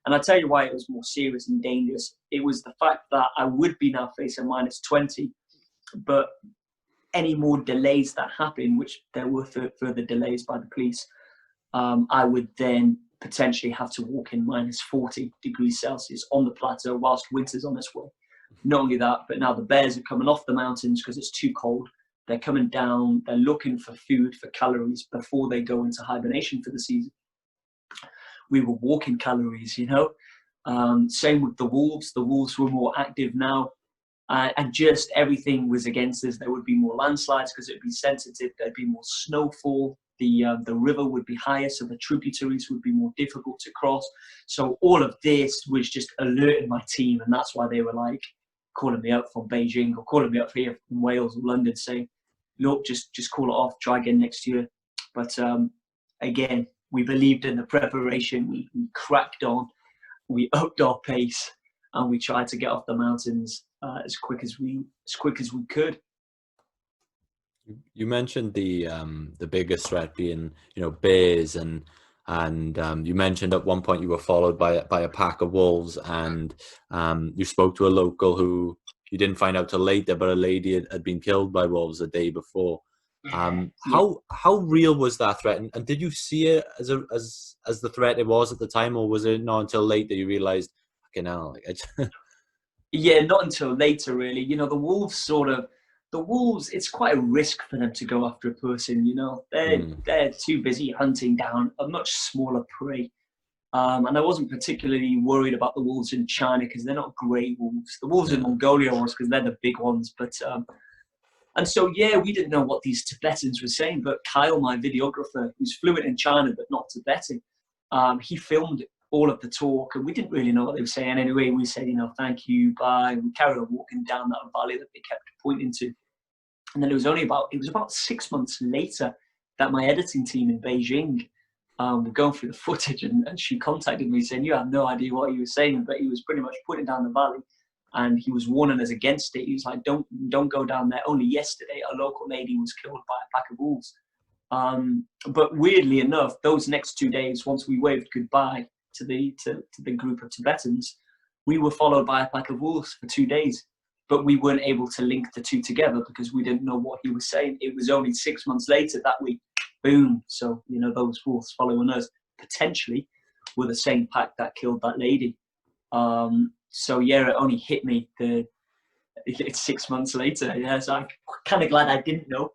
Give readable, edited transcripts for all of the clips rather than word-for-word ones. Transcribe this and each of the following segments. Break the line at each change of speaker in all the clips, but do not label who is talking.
And I'll tell you why it was more serious and dangerous. It was the fact that I would be now facing -20, but any more delays that happen, which there were further delays by the police, I would then potentially have to walk in -40 degrees Celsius on the plateau whilst winter's on its way. Not only that, but now the bears are coming off the mountains because it's too cold. They're coming down, they're looking for food, for calories before they go into hibernation for the season. We were walking calories, you know. Same with the wolves. The wolves were more active now. And just everything was against us. There would be more landslides because it would be sensitive. There'd be more snowfall. The river would be higher, so the tributaries would be more difficult to cross. So all of this was just alerting my team, and that's why they were like calling me up from Beijing or calling me up here from Wales or London, saying, "Look, just call it off. Try again next year." But again, we believed in the preparation. We cracked on. We upped our pace, and we tried to get off the mountains as quick as we could.
You mentioned the biggest threat being, you know, bears, and you mentioned at one point you were followed by a pack of wolves, and you spoke to a local who you didn't find out till later, but a lady had been killed by wolves the day before. How real was that threat, and did you see it as the threat it was at the time, or was it not until late that you realized, okay, now
Yeah, not until later, really. You know, the wolves, it's quite a risk for them to go after a person, you know. They're too busy hunting down a much smaller prey. And I wasn't particularly worried about the wolves in China because they're not grey wolves. The wolves in Mongolia was because they're the big ones. But and so, yeah, we didn't know what these Tibetans were saying, but Kyle, my videographer, who's fluent in China but not Tibetan, he filmed all of the talk, and we didn't really know what they were saying anyway. We said, you know, thank you, bye. And we carried on walking down that valley that they kept pointing to. And then it was about 6 months later that my editing team in Beijing were going through the footage, and she contacted me saying, you have no idea what he was saying, but he was pretty much pointing down the valley, and he was warning us against it. He was like, don't go down there. Only yesterday, a local lady was killed by a pack of wolves. But weirdly enough, those next 2 days, once we waved goodbye to the group of Tibetans, we were followed by a pack of wolves for 2 days. But we weren't able to link the two together because we didn't know what he was saying. It was only 6 months later that we, boom. So, you know, those wolves following us potentially were the same pack that killed that lady. So, yeah, it only hit me it's 6 months later. Yeah, so I'm kind of glad I didn't know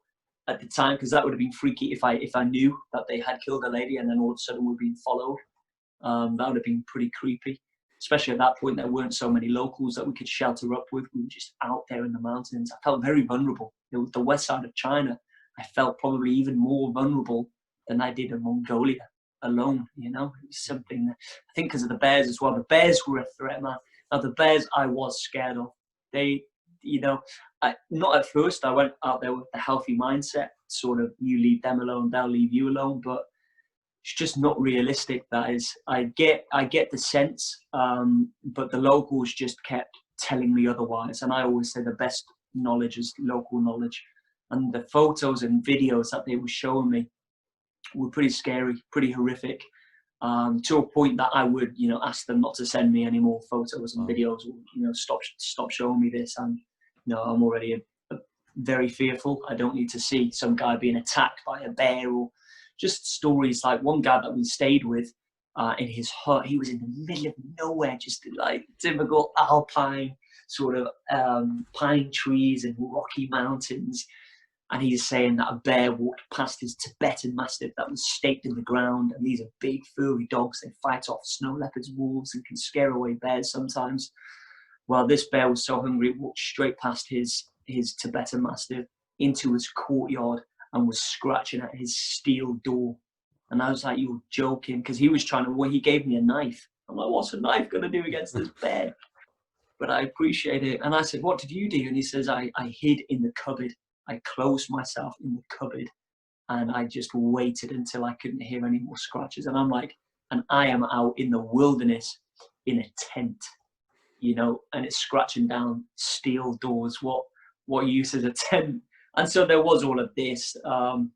at the time, because that would have been freaky if I knew that they had killed a lady and then all of a sudden we're being followed. That would have been pretty creepy. Especially at that point, there weren't so many locals that we could shelter up with. We were just out there in the mountains. I felt very vulnerable. It was the west side of China. I felt probably even more vulnerable than I did in Mongolia alone. You know, it was something that, I think because of the bears as well. The bears were a threat, man. Now, the bears I was scared of. They, you know, not at first. I went out there with the healthy mindset, sort of, you leave them alone, they'll leave you alone. But it's just not realistic. That is, I get the sense, but the locals just kept telling me otherwise. And I always say the best knowledge is local knowledge. And the photos and videos that they were showing me were pretty scary, pretty horrific, to a point that I would, you know, ask them not to send me any more photos and videos. Or, you know, stop showing me this. And you know, I'm already very fearful. I don't need to see some guy being attacked by a bear, or just stories like one guy that we stayed with in his hut. He was in the middle of nowhere, just like typical alpine sort of pine trees and rocky mountains. And he's saying that a bear walked past his Tibetan Mastiff that was staked in the ground. And these are big furry dogs. They fight off snow leopards, wolves, and can scare away bears sometimes. Well, this bear was so hungry, it walked straight past his Tibetan Mastiff into his courtyard and was scratching at his steel door. And I was like, you're joking, because he was trying to, well, he gave me a knife. I'm like, what's a knife going to do against this bear? But I appreciate it. And I said, what did you do? And he says, I hid in the cupboard. I closed myself in the cupboard and I just waited until I couldn't hear any more scratches. And I'm like, and I am out in the wilderness in a tent, you know, and it's scratching down steel doors. What use is a tent? And so there was all of this. And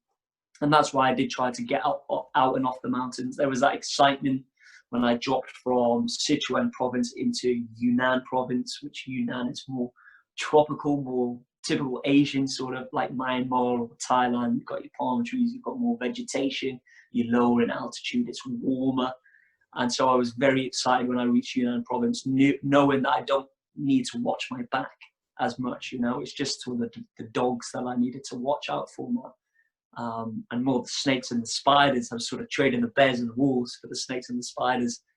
that's why I did try to get out and off the mountains. There was that excitement when I dropped from Sichuan province into Yunnan province, which Yunnan is more tropical, more typical Asian, sort of like Myanmar or Thailand. You've got your palm trees, you've got more vegetation, you're lower in altitude, it's warmer. And so I was very excited when I reached Yunnan province, knowing that I don't need to watch my back as much, you know, it's just sort of the dogs that I needed to watch out for more. And more the snakes and the spiders. I was sort of trading the bears and the wolves for the snakes and the spiders